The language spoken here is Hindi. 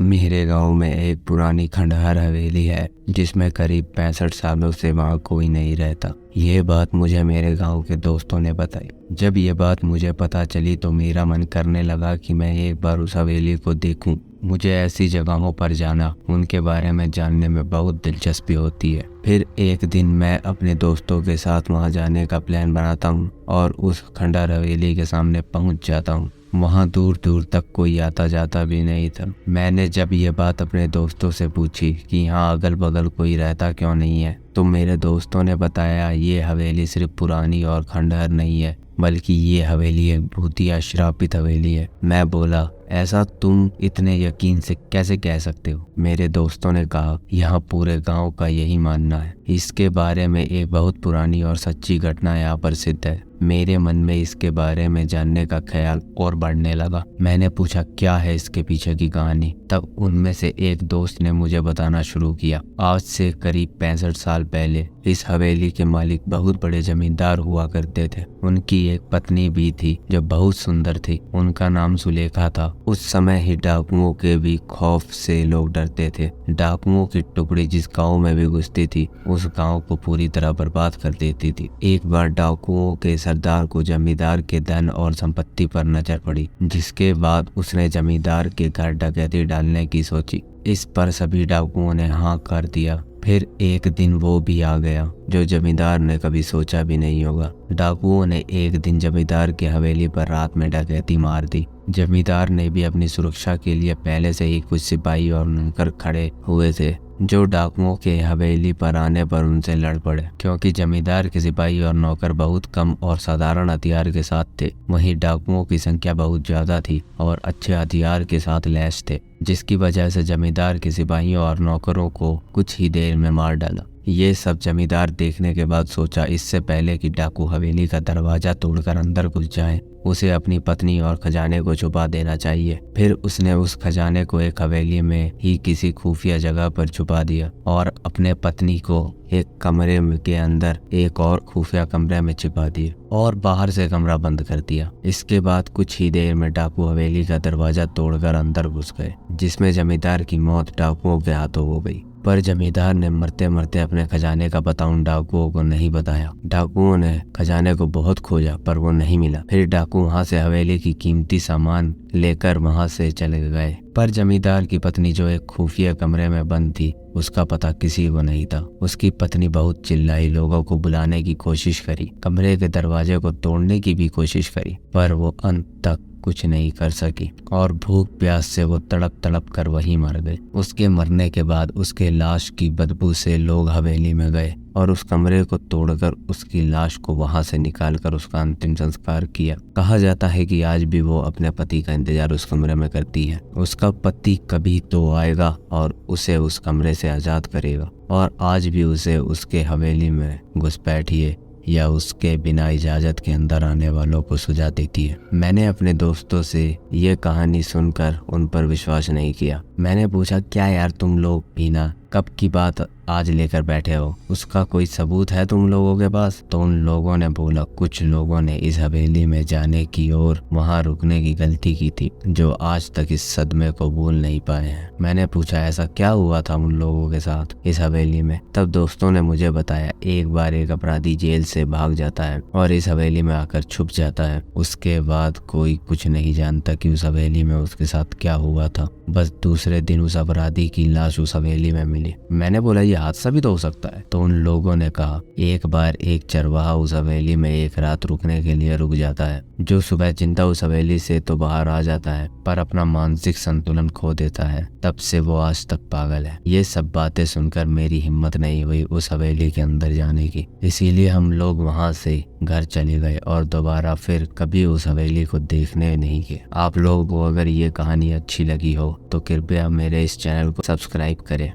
मेरे गांव में एक पुरानी खंडहर हवेली है जिसमें करीब 65 सालों से वहाँ कोई नहीं रहता। ये बात मुझे मेरे गांव के दोस्तों ने बताई। जब ये बात मुझे पता चली तो मेरा मन करने लगा कि मैं एक बार उस हवेली को देखूं। मुझे ऐसी जगहों पर जाना, उनके बारे में जानने में बहुत दिलचस्पी होती है। फिर एक दिन मैं अपने दोस्तों के साथ वहाँ जाने का प्लान बनाता हूँ और उस खंडहर हवेली के सामने पहुँच जाता हूँ। वहाँ दूर दूर तक कोई आता जाता भी नहीं था। मैंने जब ये बात अपने दोस्तों से पूछी कि यहाँ अगल बगल कोई रहता क्यों नहीं है, तो मेरे दोस्तों ने बताया ये हवेली सिर्फ पुरानी और खंडहर नहीं है, बल्कि ये हवेली एक भूतिया श्रापित हवेली है। मैं बोला, ऐसा तुम इतने यकीन से कैसे कह सकते हो? मेरे दोस्तों ने कहा, यहाँ पूरे गांव का यही मानना है। इसके बारे में एक बहुत पुरानी और सच्ची घटना यहाँ प्रसिद्ध है। मेरे मन में इसके बारे में जानने का ख्याल और बढ़ने लगा। मैंने पूछा, क्या है इसके पीछे की कहानी? तब उनमें से एक दोस्त ने मुझे बताना शुरू किया। आज से करीब 65 साल पहले इस हवेली के मालिक बहुत बड़े जमींदार हुआ करते थे। उनकी एक पत्नी भी थी जो बहुत सुंदर थी। उनका नाम सुलेखा था। उस समय ही डाकुओं के भी खौफ से लोग डरते थे। डाकुओं की टुकड़ी जिस गांव में भी घुसती थी उस गांव को पूरी तरह बर्बाद कर देती थी। एक बार डाकुओं के सरदार को जमींदार के धन और संपत्ति पर नजर पड़ी, जिसके बाद उसने जमींदार के घर डकैती डालने की सोची। इस पर सभी डाकुओं ने हाँ कर दिया। फिर एक दिन वो भी आ गया जो जमींदार ने कभी सोचा भी नहीं होगा। डाकुओं ने एक दिन जमींदार की हवेली पर रात में डकैती मार दी। जमींदार ने भी अपनी सुरक्षा के लिए पहले से ही कुछ सिपाही और नौकर खड़े हुए थे जो डाकुओं के हवेली पर आने पर उनसे लड़ पड़े। क्योंकि जमींदार के सिपाही और नौकर बहुत कम और साधारण हथियार के साथ थे, वहीं डाकुओं की संख्या बहुत ज्यादा थी और अच्छे हथियार के साथ लैस थे, जिसकी वजह से जमींदार के सिपाहियों और नौकरों को कुछ ही देर में मार डाला। ये सब जमींदार देखने के बाद सोचा, इससे पहले कि डाकू हवेली का दरवाजा तोड़कर अंदर घुस जाए, उसे अपनी पत्नी और खजाने को छुपा देना चाहिए। फिर उसने उस खजाने को एक हवेली में ही किसी खुफिया जगह पर छुपा दिया और अपने पत्नी को एक कमरे के अंदर एक और खुफिया कमरे में छिपा दिया और बाहर से कमरा बंद कर दिया। इसके बाद कुछ ही देर में डाकू हवेली का दरवाजा तोड़कर अंदर घुस गए, जिसमें जमींदार की मौत डाकुओं के हाथों हो गई। पर जमींदार ने मरते मरते अपने खजाने का पता उन डाकुओं को नहीं बताया। डाकुओं ने खजाने को बहुत खोजा पर वो नहीं मिला। फिर डाकू वहाँ से हवेली की कीमती सामान लेकर वहाँ से चले गए। पर जमींदार की पत्नी जो एक खुफिया कमरे में बंद थी, उसका पता किसी को नहीं था। उसकी पत्नी बहुत चिल्लाई, लोगों को बुलाने की कोशिश करी, कमरे के दरवाजे को तोड़ने की भी कोशिश करी, पर वो अंत तक कुछ नहीं कर सकी और भूख प्यास से वो तड़प तड़प कर वहीं मर गए। उसके मरने के बाद उसके लाश की बदबू से लोग हवेली में गए और उस कमरे को तोड़कर उसकी लाश को वहां से निकालकर उसका अंतिम संस्कार किया। कहा जाता है कि आज भी वो अपने पति का इंतजार उस कमरे में करती है। उसका पति कभी तो आएगा और उसे उस कमरे से आजाद करेगा और आज भी उसे उसके हवेली में घुसपैठिए या उसके बिना इजाजत के अंदर आने वालों को सजा देती है। मैंने अपने दोस्तों से ये कहानी सुनकर उन पर विश्वास नहीं किया। मैंने पूछा, क्या यार तुम लोग भी ना कब की बात आज लेकर बैठे हो? उसका कोई सबूत है तुम लोगों के पास? तो उन लोगों ने बोला, कुछ लोगों ने इस हवेली में जाने की और वहां रुकने की गलती की थी जो आज तक इस सदमे को भूल नहीं पाए हैं। मैंने पूछा, ऐसा क्या हुआ था उन लोगों के साथ इस हवेली में? तब दोस्तों ने मुझे बताया, एक बार एक अपराधी जेल से भाग जाता है और इस हवेली में आकर छुप जाता है। उसके बाद कोई कुछ नहीं जानता कि उस हवेली में उसके साथ क्या हुआ था। बस दूसरे दिन उस अपराधी की लाश उस हवेली में मिली। मैंने बोला, ये हादसा भी तो हो सकता है। तो उन लोगों ने कहा, एक बार एक चरवाहा उस हवेली में एक रात रुकने के लिए रुक जाता है, जो सुबह जिंदा उस हवेली से तो बाहर आ जाता है पर अपना मानसिक संतुलन खो देता है। तब से वो आज तक पागल है। ये सब बातें सुनकर मेरी हिम्मत नहीं हुई उस हवेली के अंदर जाने की, इसीलिए हम लोग वहां से घर चले गए और दोबारा फिर कभी उस हवेली को देखने नहीं गए। आप लोगों को अगर ये कहानी अच्छी लगी हो तो कृपया मेरे इस चैनल को सब्सक्राइब करें।